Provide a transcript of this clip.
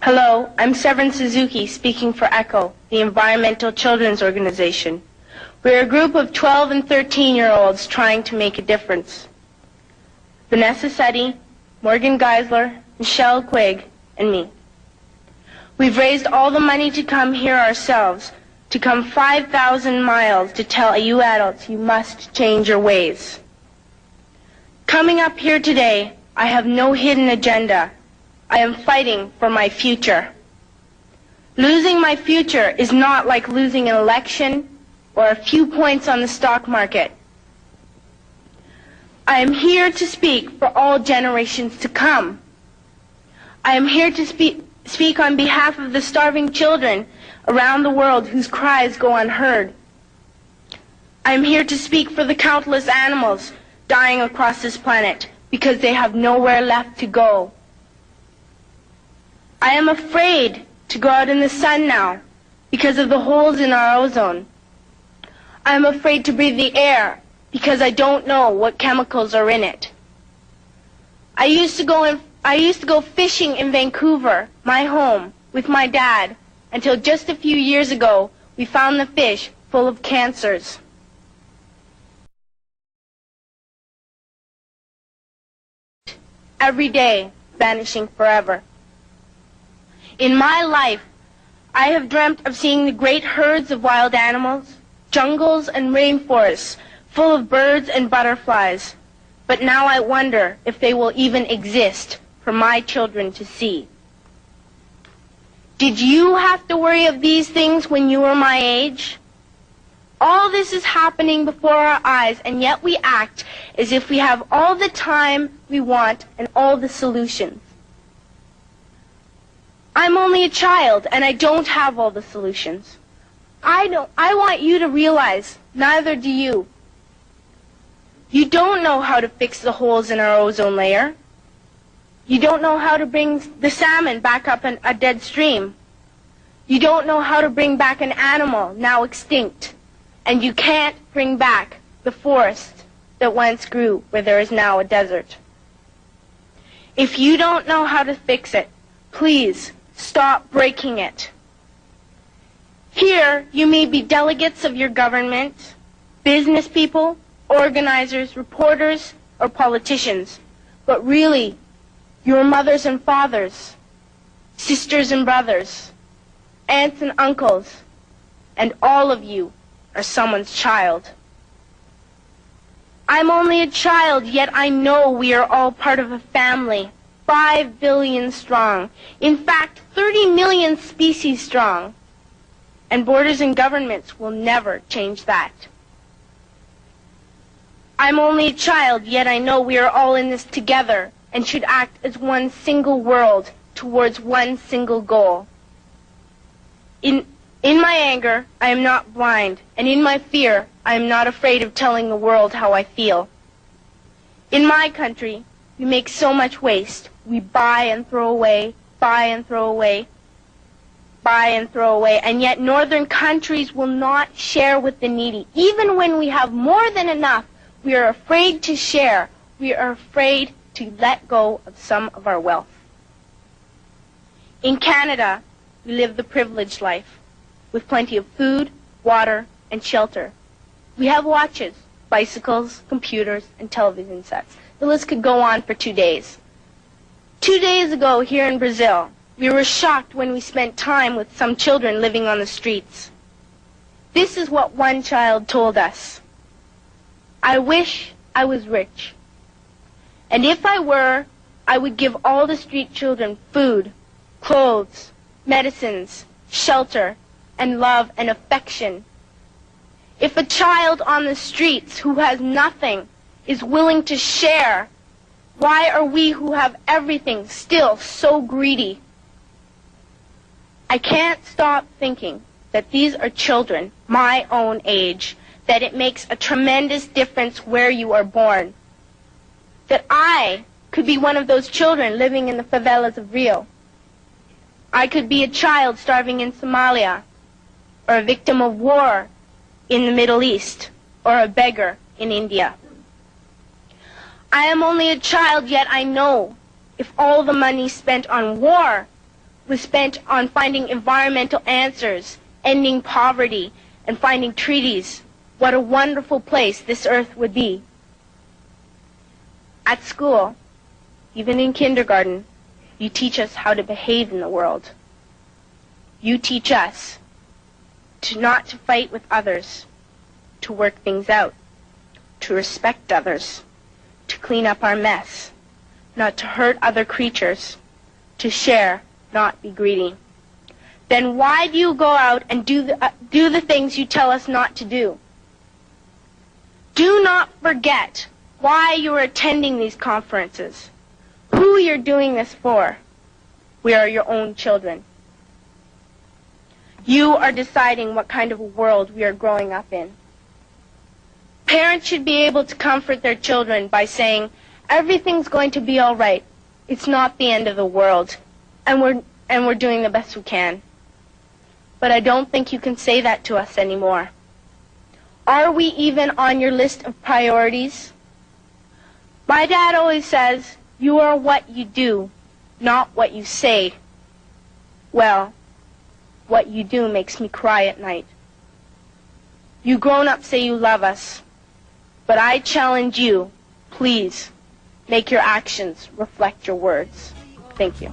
Hello, I'm Severin Suzuki speaking for ECHO, the Environmental Children's Organization. We're a group of 12 and 13-year-olds trying to make a difference. Vanessa Setti, Morgan Geisler, Michelle Quigg, and me. We've raised all the money to come here ourselves, to come 5,000 miles to tell you adults you must change your ways. Coming up here today, I have no hidden agenda. I am fighting for my future. Losing my future is not like losing an election or a few points on the stock market. I am here to speak for all generations to come. I am here to speak on behalf of the starving children around the world whose cries go unheard. I am here to speak for the countless animals dying across this planet because they have nowhere left to go. I am afraid to go out in the sun now because of the holes in our ozone. I am afraid to breathe the air because I don't know what chemicals are in it. I used to go fishing in Vancouver, my home, with my dad, until just a few years ago we found the fish full of cancers. Every day, vanishing forever. In my life, I have dreamt of seeing the great herds of wild animals, jungles and rainforests full of birds and butterflies. But now I wonder if they will even exist for my children to see. Did you have to worry of these things when you were my age? All this is happening before our eyes, and yet we act as if we have all the time we want and all the solutions. I'm only a child, and I don't have all the solutions. I want you to realize, neither do you. You don't know how to fix the holes in our ozone layer. You don't know how to bring the salmon back up in a dead stream. You don't know how to bring back an animal now extinct. And you can't bring back the forest that once grew where there is now a desert. If you don't know how to fix it, please stop breaking it. Here, you may be delegates of your government, business people, organizers, reporters, or politicians, but really, your mothers and fathers, sisters and brothers, aunts and uncles, and all of you are someone's child. I'm only a child, yet I know we are all part of a family, 5 billion strong. In fact, 30 million species strong. And borders and governments will never change that. I'm only a child, yet I know we are all in this together and should act as one single world towards one single goal. In my anger, I am not blind, and in my fear, I am not afraid of telling the world how I feel. In my country, we make so much waste. We buy and throw away, buy and throw away, buy and throw away, and yet northern countries will not share with the needy. Even when we have more than enough, we are afraid to share. We are afraid to let go of some of our wealth. In Canada, we live the privileged life, with plenty of food, water, and shelter. We have watches, bicycles, computers, and television sets. The list could go on for 2 days. 2 days ago here in Brazil, we were shocked when we spent time with some children living on the streets. This is what one child told us. I wish I was rich. And if I were, I would give all the street children food, clothes, medicines, shelter, and love and affection. If a child on the streets who has nothing is willing to share, why are we who have everything still so greedy? I can't stop thinking that these are children my own age, that it makes a tremendous difference where you are born. That I could be one of those children living in the favelas of Rio. I could be a child starving in Somalia, or a victim of war in the Middle East, or a beggar in India. I am only a child, yet I know if all the money spent on war was spent on finding environmental answers, ending poverty, and finding treaties, what a wonderful place this earth would be. At school, even in kindergarten, you teach us how to behave in the world. You teach us not to fight with others, to work things out, to respect others, to clean up our mess, not to hurt other creatures, to share, not be greedy. Then why do you go out and do the things you tell us not to do? Do not forget why you are attending these conferences, who you're doing this for. We are your own children. You are deciding what kind of a world we are growing up in. Parents should be able to comfort their children by saying, everything's going to be all right. It's not the end of the world, and we're doing the best we can. But I don't think you can say that to us anymore. Are we even on your list of priorities? My dad always says, you are what you do, not what you say. Well, what you do makes me cry at night. You grown-ups say you love us, but I challenge you, please, make your actions reflect your words. Thank you.